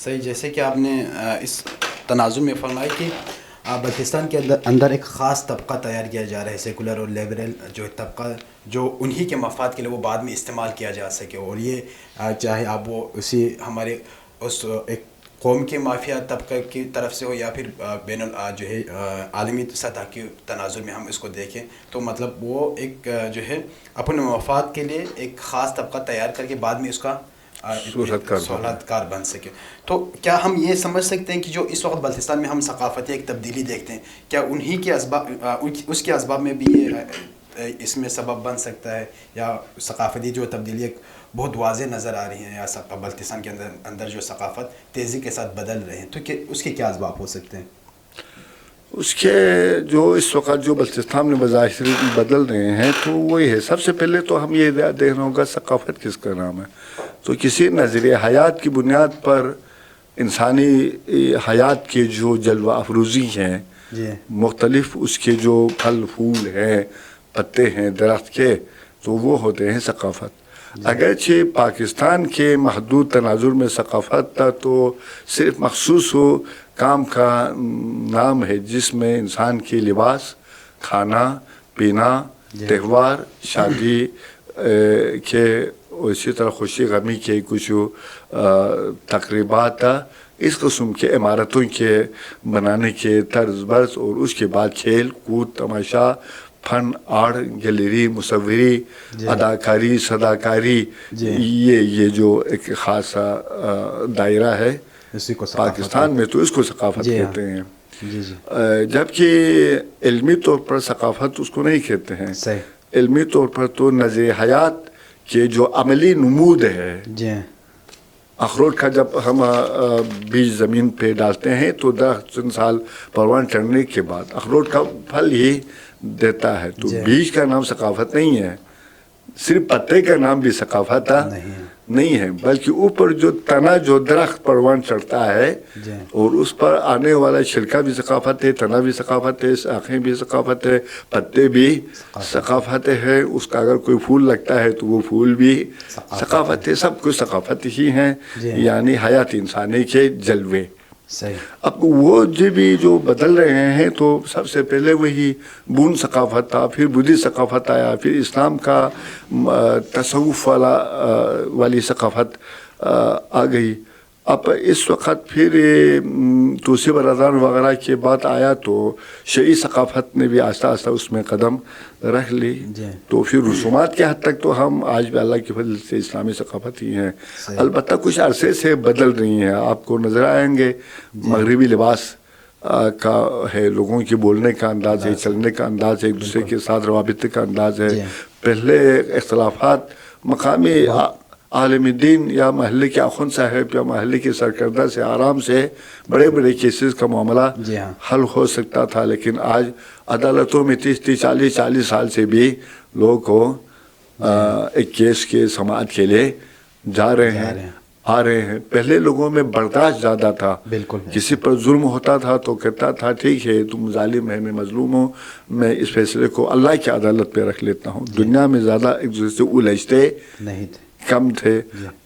صحیح، جیسے کہ آپ نے اس تناظر میں فرمایا کہ بلتستان کے اندر ایک خاص طبقہ تیار کیا جا رہا ہے، سیکولر اور لیبرل جو طبقہ، جو انہی کے مفاد کے لیے وہ بعد میں استعمال کیا جا سکے، اور یہ چاہے آپ وہ اسی ہمارے اس ایک قوم کے مافیا طبقہ کی طرف سے ہو یا پھر بین جو ہے عالمی سطح کی تناظر میں ہم اس کو دیکھیں تو مطلب وہ ایک جو ہے اپنے مفاد کے لیے ایک خاص طبقہ تیار کر کے بعد میں اس کا سہولت کار بن سکے. تو کیا ہم یہ سمجھ سکتے ہیں کہ جو اس وقت بلتستان میں ہم ثقافتی ایک تبدیلی دیکھتے ہیں، کیا انہی کے اسباب اس کے اسباب میں بھی یہ اس میں سبب بن سکتا ہے، یا ثقافتی جو تبدیلی ایک بہت واضح نظر آ رہی ہیں، یا بلتستان کے اندر جو ثقافت تیزی کے ساتھ بدل رہے ہیں، تو اس کے کیا اسباب ہو سکتے ہیں؟ اس کے جو اس وقت جو بلتستان میں بظاہر بدل رہے ہیں تو وہی ہے. سب سے پہلے تو ہم یہ دیکھنا ہوگا ثقافت کس کا نام ہے. تو کسی نظریہ حیات کی بنیاد پر انسانی حیات کے جو جلوہ افروزی ہیں، مختلف اس کے جو پھل پھول ہیں، پتے ہیں درخت کے، تو وہ ہوتے ہیں ثقافت. اگرچہ پاکستان کے محدود تناظر میں ثقافت تھا تو صرف مخصوص ہو کام کا نام ہے جس میں انسان کی لباس، کھانا پینا، تہوار، شادی کے، اسی طرح خوشی غمی کے کچھ تقریبات، اس قسم کے عمارتوں کے بنانے کے طرز برز، اور اس کے بعد کھیل کود، تماشا، فن آرٹ گیلری، مصوری، اداکاری، صداکاری، یہ جو ایک خاص دائرہ ہے پاکستان میں، تو اس کو ثقافت کہتے ہیں. جبکہ علمی طور پر ثقافت اس کو نہیں کہتے ہیں. علمی طور پر تو نظر حیات کے جو عملی نمود ہے. اخروٹ کا جب ہم بیج زمین پہ ڈالتے ہیں تو درخت چند سال پروان چڑھنے کے بعد اخروٹ کا پھل ہی دیتا ہے. تو بیج کا نام ثقافت نہیں ہے، صرف پتے کا نام بھی ثقافت نہیں ہے، بلکہ اوپر جو تنا جو درخت پروان چڑھتا ہے اور اس پر آنے والا چھلکا بھی ثقافت ہے، تنا بھی ثقافت ہے، شاخیں بھی ثقافت ہے، پتے بھی ثقافت ہے. اس کا اگر کوئی پھول لگتا ہے تو وہ پھول بھی ثقافت ہے. سب کچھ ثقافت ہی ہیں، یعنی حیات انسانی کے جلوے. اب وہ جو بدل رہے ہیں تو سب سے پہلے وہی بون ثقافت تھا، پھر بدھی ثقافت آیا، پھر اسلام کا تصوف والی ثقافت آ گئی. اب اس وقت پھر توسیع برادران وغیرہ کے بعد آیا تو شیعی ثقافت نے بھی آہستہ آہستہ اس میں قدم رکھ لی. تو پھر رسومات کے حد تک تو ہم آج بھی اللہ کی فضل سے اسلامی ثقافت ہی ہیں. البتہ کچھ عرصے سے بدل رہی ہیں. آپ کو نظر آئیں گے مغربی لباس کا ہے، لوگوں کے بولنے کا انداز ہے، چلنے کا انداز ہے، ایک دوسرے کے ساتھ روابط کا انداز ہے. پہلے اختلافات مقامی عالم دین یا محلے کے اخوند صاحب یا محلے کے سرکردہ سے آرام سے بڑے بڑے کیسز کا معاملہ حل ہو سکتا تھا، لیکن آج عدالتوں میں 30-40 سال سے بھی لوگوں کو ایک کیس کے سماعت کے لیے جا رہے ہیں، آ رہے ہیں. پہلے لوگوں میں برداشت زیادہ تھا. کسی پر ظلم ہوتا تھا تو کہتا تھا ٹھیک ہے تم ظالم ہے، میں مظلوم ہوں، میں اس فیصلے کو اللہ کی عدالت پہ رکھ لیتا ہوں. دنیا میں زیادہ ایک دوسرے سے الجھتے کم تھے.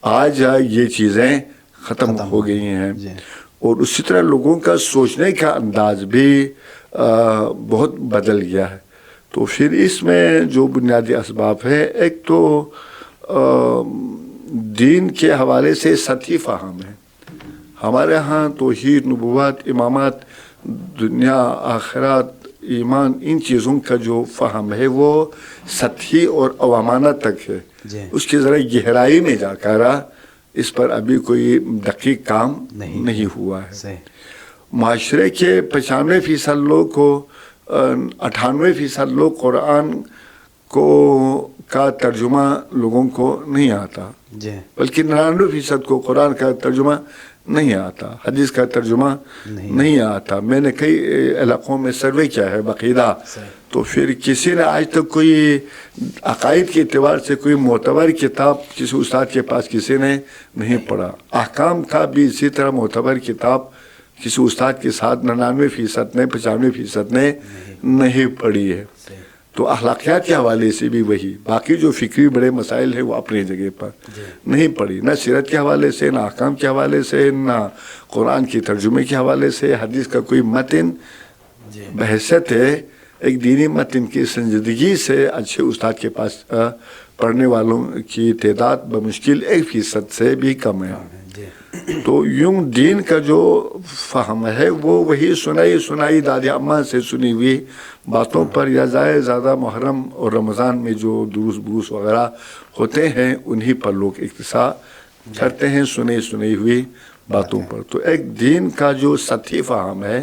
آج یہ چیزیں ختم ہو گئی ہیں. اور اسی طرح لوگوں کا سوچنے کا انداز بھی بہت بدل گیا ہے. تو پھر اس میں جو بنیادی اسباب ہے، ایک تو دین کے حوالے سے سطحی فہم ہے. ہمارے ہاں توحید، نبوت، امامت، دنیا، آخرت، ایمان، ان چیزوں کا جو فہم ہے وہ سطحی اور عوامانہ تک ہے. اس کی ذرا گہرائی میں جا کر اس پر ابھی کوئی دقیق کام نہیں ہوا ہے. معاشرے کے 95% لوگ کو 98% لوگ قرآن کا ترجمہ لوگوں کو نہیں آتا، بلکہ 99% کو قرآن کا ترجمہ نہیں آتا، حدیث کا ترجمہ نہیں آتا. میں نے کئی علاقوں میں سروے کیا ہے باقاعدہ. تو پھر کسی نے آج تک کوئی عقائد کے اعتبار سے کوئی معتبر کتاب کسی استاد کے پاس کسی نے نہیں پڑھا. احکام کا بھی اسی طرح معتبر کتاب کسی استاد کے ساتھ 99% نے 95% نے نہیں پڑھی ہے. تو اخلاقیات کے حوالے سے بھی وہی. باقی جو فکری بڑے مسائل ہیں وہ اپنی جگہ پر نہیں پڑھی, نہ سیرت کے حوالے سے, نہ احکام کے حوالے سے, نہ قرآن کی ترجمے کے حوالے سے. حدیث کا کوئی متن بحثیت ہے ایک دینی متن کی سنجیدگی سے اچھے استاد کے پاس پڑھنے والوں کی تعداد بمشکل 1% سے بھی کم ہے. تو یوں دین کا جو فہم ہے وہ وہی سنائی دادی اماں سے سنی ہوئی باتوں پر, یا زیادہ محرم اور رمضان میں جو دروس وغیرہ ہوتے ہیں انہی پر لوگ اقتصا کرتے ہیں, سنی ہوئی باتوں پر. تو ایک دین کا جو سطحی فہم ہے,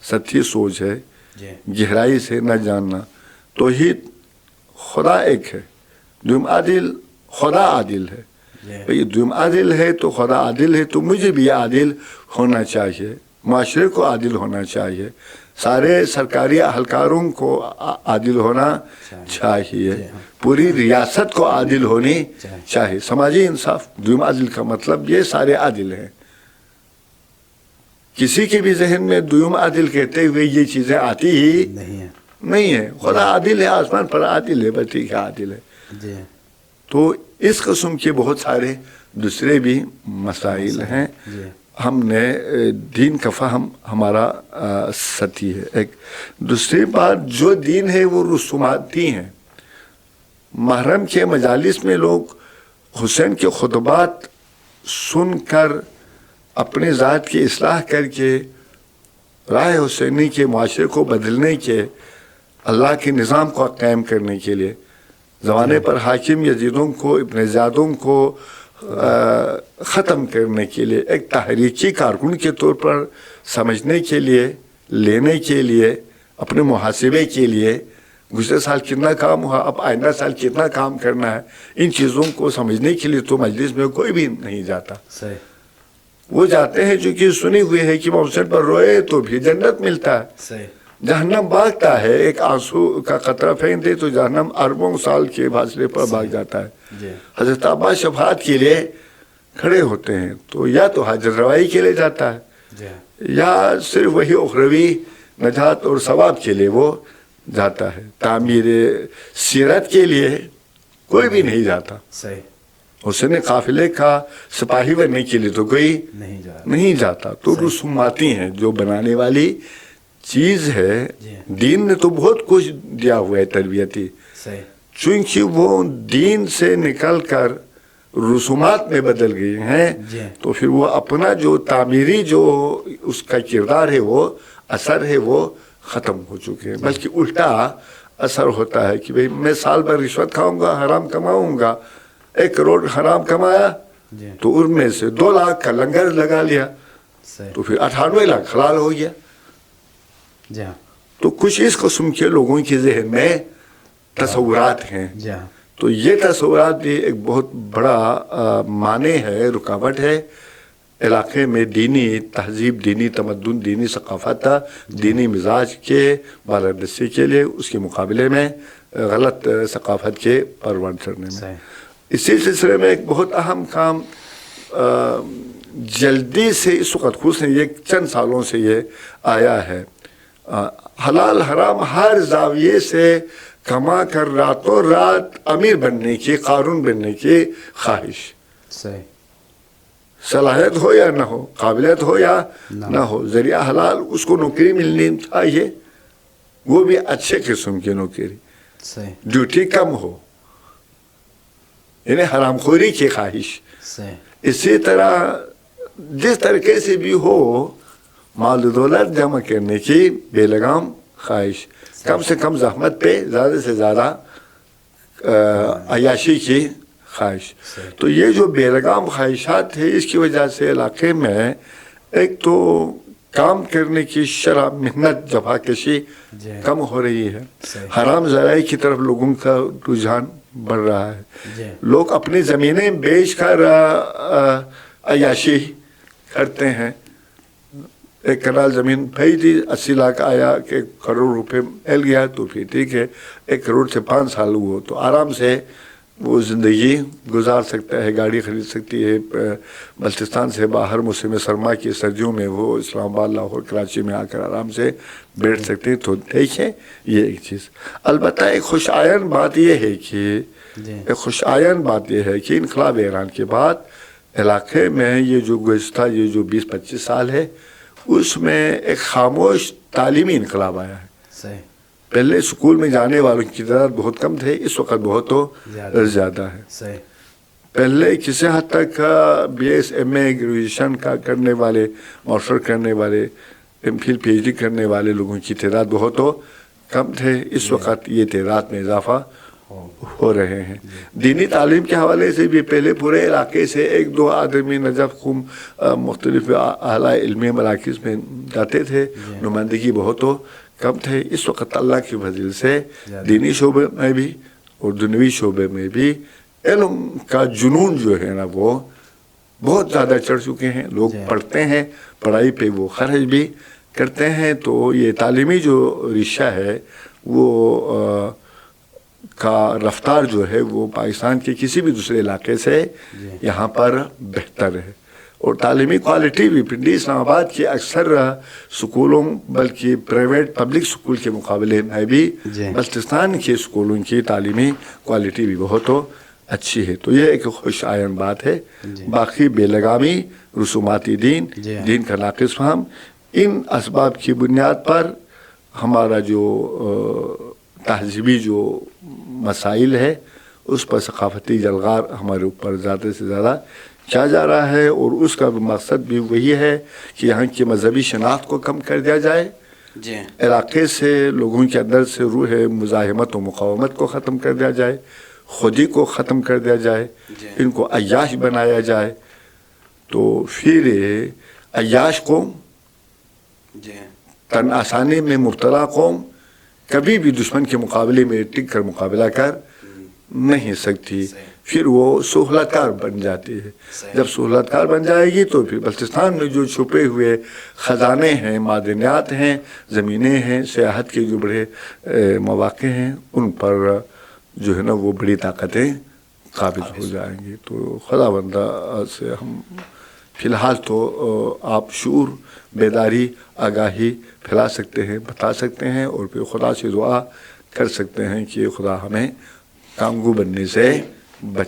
سطحی سوچ ہے, گہرائی سے نہ جاننا. توحید خدا ایک ہے, دوم عادل خدا عادل ہے. بھئی دوم عادل ہے تو خدا عادل ہے, تو مجھے بھی عادل ہونا چاہیے, معاشرے کو عادل ہونا چاہیے, سارے سرکاری اہلکاروں کو عادل ہونا چاہیے, پوری ریاست کو عادل ہونی چاہیے. سماجی انصاف, دوم عادل کا مطلب یہ سارے عادل ہیں. کسی کے بھی ذہن میں دوم عادل کہتے ہوئے یہ چیزیں آتی ہی نہیں ہے. خدا عادل ہے, آسمان پر عادل ہے, بس ٹھیک ہے عادل ہے. تو اس قسم کے بہت سارے دوسرے بھی مسائل ہیں. ہم نے دین کا فہم ہمارا سطحی ہے. ایک دوسری بات, جو دین ہے وہ رسوماتی ہیں. محرم کے مجالس میں لوگ حسین کے خطبات سن کر اپنے ذات کی اصلاح کر کے راہ حسینی کے معاشرے کو بدلنے کے, اللہ کے نظام کو قائم کرنے کے لیے, زمانے پر حاکم یزیدوں کو, ابن زیادوں کو ختم کرنے کے لیے, ایک تحریکی کارکن کے طور پر سمجھنے کے لیے, لینے کے لیے, اپنے محاسبے کے لیے, گزشتہ سال کتنا کام ہوا, اب آئندہ سال کتنا کام کرنا ہے, ان چیزوں کو سمجھنے کے لیے تو مجلس میں کوئی بھی نہیں جاتا. وہ جاتے ہیں جو کہ سنی ہوئی ہے کہ حسین پر روئے تو بھی جنت ملتا ہے, جہنم بھاگتا ہے, ایک آنسو کا قطرہ پھینک دے تو جہنم اربوں سال کے فاصلے پر بھاگ جاتا ہے. حضرت عباس شفاعت کے لیے کھڑے ہوتے ہیں تو یا تو حاجت روائی کے لیے جاتا ہے, یا صرف وہی اخروی نجات اور ثواب کے لیے وہ جاتا ہے. تعمیر سیرت کے لیے کوئی بھی نہیں جاتا. حسین قافلے کا سپاہی بننے کے لیے تو کوئی نہیں جاتا. تو رسوماتی ہیں, جو بنانے والی چیز ہے. دین نے تو بہت کچھ دیا ہوا ہے تربیتی, چونکہ وہ دین سے نکل کر رسومات میں بدل گئے ہیں, تو پھر وہ اپنا جو تعمیری جو اس کا کردار ہے, وہ اثر ہے, وہ ختم ہو چکے ہیں. بلکہ الٹا اثر ہوتا ہے کہ بھئی میں سال بھر رشوت کھاؤں گا, حرام کماؤں گا, 1 کروڑ حرام کمایا تو ان میں سے 2 لاکھ کا لنگر لگا لیا, تو پھر 98 لاکھ حلال ہو گیا. تو کچھ اس قسم کے لوگوں کے ذہن میں تصورات ہیں. تو یہ تصورات بھی ایک بہت بڑا معنی ہے, رکاوٹ ہے علاقے میں دینی تہذیب, دینی تمدن, دینی ثقافت, دینی مزاج کے بالادستی کے لیے, اس کے مقابلے میں غلط ثقافت کے پروان چڑھنے میں. اسی سلسلے میں ایک بہت اہم کام جلدی سے اس وقت خصوصاً یہ چند سالوں سے یہ آیا ہے, حلال حرام ہر زاویے سے کما کر راتوں رات امیر بننے کی, قارون بننے کی خواہش. صلاحیت ہو یا نہ ہو, قابلیت ہو یا نہ ہو, ذریعہ حلال, اس کو نوکری ملنی چاہیے, وہ بھی اچھے قسم کی نوکری, ڈیوٹی کم ہو, یعنی حرام خوری کی خواہش. اسی طرح جس طریقے سے بھی ہو مال و دولت جمع کرنے کی بے لگام خواہش, کم سے کم زحمت پہ زیادہ سے زیادہ عیاشی کی خواہش. تو یہ جو بے لگام خواہشات ہے, اس کی وجہ سے علاقے میں ایک تو کام کرنے کی شرح, محنت, جفا کشی کم ہو رہی ہے. حرام ذرائع کی طرف لوگوں کا رجحان بڑھ رہا ہے. لوگ اپنی زمینیں بیچ کر عیاشی کرتے ہیں. 1 کنال زمین پھئی تھی, 80 لاکھ آیا کہ 1 کروڑ روپے مل گیا, تو پھر ٹھیک ہے, 1 کروڑ سے 5 سال ہوا تو آرام سے وہ زندگی گزار سکتا ہے, گاڑی خرید سکتی ہے, بلتستان سے باہر موسم سرما کی سردیوں میں وہ اسلام آباد, لاہور, کراچی میں آ کر آرام سے بیٹھ سکتے ہیں. تو دیکھیں یہ ایک چیز. البتہ ایک خوش آئین بات یہ ہے کہ انقلاب ایران کے بعد علاقے میں یہ جو گزشتہ یہ جو 20-25 سال ہے اس میں ایک خاموش تعلیمی انقلاب آیا ہے. صحیح. پہلے اسکول میں جانے والوں کی تعداد بہت کم تھے, اس وقت بہت زیادہ ہے. صحیح. پہلے کسی حد تک BS MA گریجویشن کا کرنے والے, ماسٹر کرنے والے, MPhil PhD کرنے والے لوگوں کی تعداد بہت کم تھے. اس وقت یہ تعداد میں اضافہ ہو رہے ہیں. دینی تعلیم کے حوالے سے بھی پہلے پورے علاقے سے 1-2 آدمی نجف خم مختلف اعلیٰ علمی مراکز میں جاتے تھے, نمائندگی بہت کم تھے. اس وقت اللہ کی فضل سے دینی شعبے میں بھی اور دنیوی شعبے میں بھی علم کا جنون جو ہے نا وہ بہت زیادہ چڑھ چکے ہیں. لوگ پڑھتے ہیں, پڑھائی پہ وہ خرچ بھی کرتے ہیں. تو یہ تعلیمی جو ریشہ ہے وہ کا رفتار جو ہے وہ پاکستان کے کسی بھی دوسرے علاقے سے یہاں پر بہتر ہے. اور تعلیمی کوالٹی بھی پنڈی اسلام آباد کے اکثر سکولوں بلکہ پرائیویٹ پبلک سکول کے مقابلے میں بھی بلتستان کے سکولوں کی تعلیمی کوالٹی بھی بہت اچھی ہے. تو یہ ایک خوش آئین بات ہے. باقی بے لگامی, رسوماتی دین کا ناقص فہم, ان اسباب کی بنیاد پر ہمارا جو تہذیبی جو مسائل ہے اس پر ثقافتی جلغار ہمارے اوپر زیادہ سے زیادہ کیا جا رہا ہے. اور اس کا مقصد بھی وہی ہے کہ یہاں کی مذہبی شناخت کو کم کر دیا جائے, علاقے سے لوگوں کے اندر سے روح مزاحمت و مقاومت کو ختم کر دیا جائے, خودی کو ختم کر دیا جائے, ان کو عیاش بنایا جائے. تو پھر عیاش قوم, تن آسانی میں مبتلا قوم کبھی بھی دشمن کے مقابلے میں ٹک کر مقابلہ کر نہیں سکتی. پھر وہ سہولت کار بن جاتی ہے. جب سہولت کار بن جائے گی تو پھر بلتستان میں جو چھپے ہوئے خزانے ہیں, معدنیات ہیں, زمینیں ہیں, سیاحت کے جو بڑے مواقع ہیں, ان پر جو ہے نا وہ بڑی طاقتیں قابض ہو جائیں گی. تو خدا بندہ سے ہم فی الحال تو آپ شعور, بیداری, آگاہی پھیلا سکتے ہیں, بتا سکتے ہیں, اور پھر خدا سے دعا کر سکتے ہیں کہ خدا ہمیں کامگو بننے سے بچا.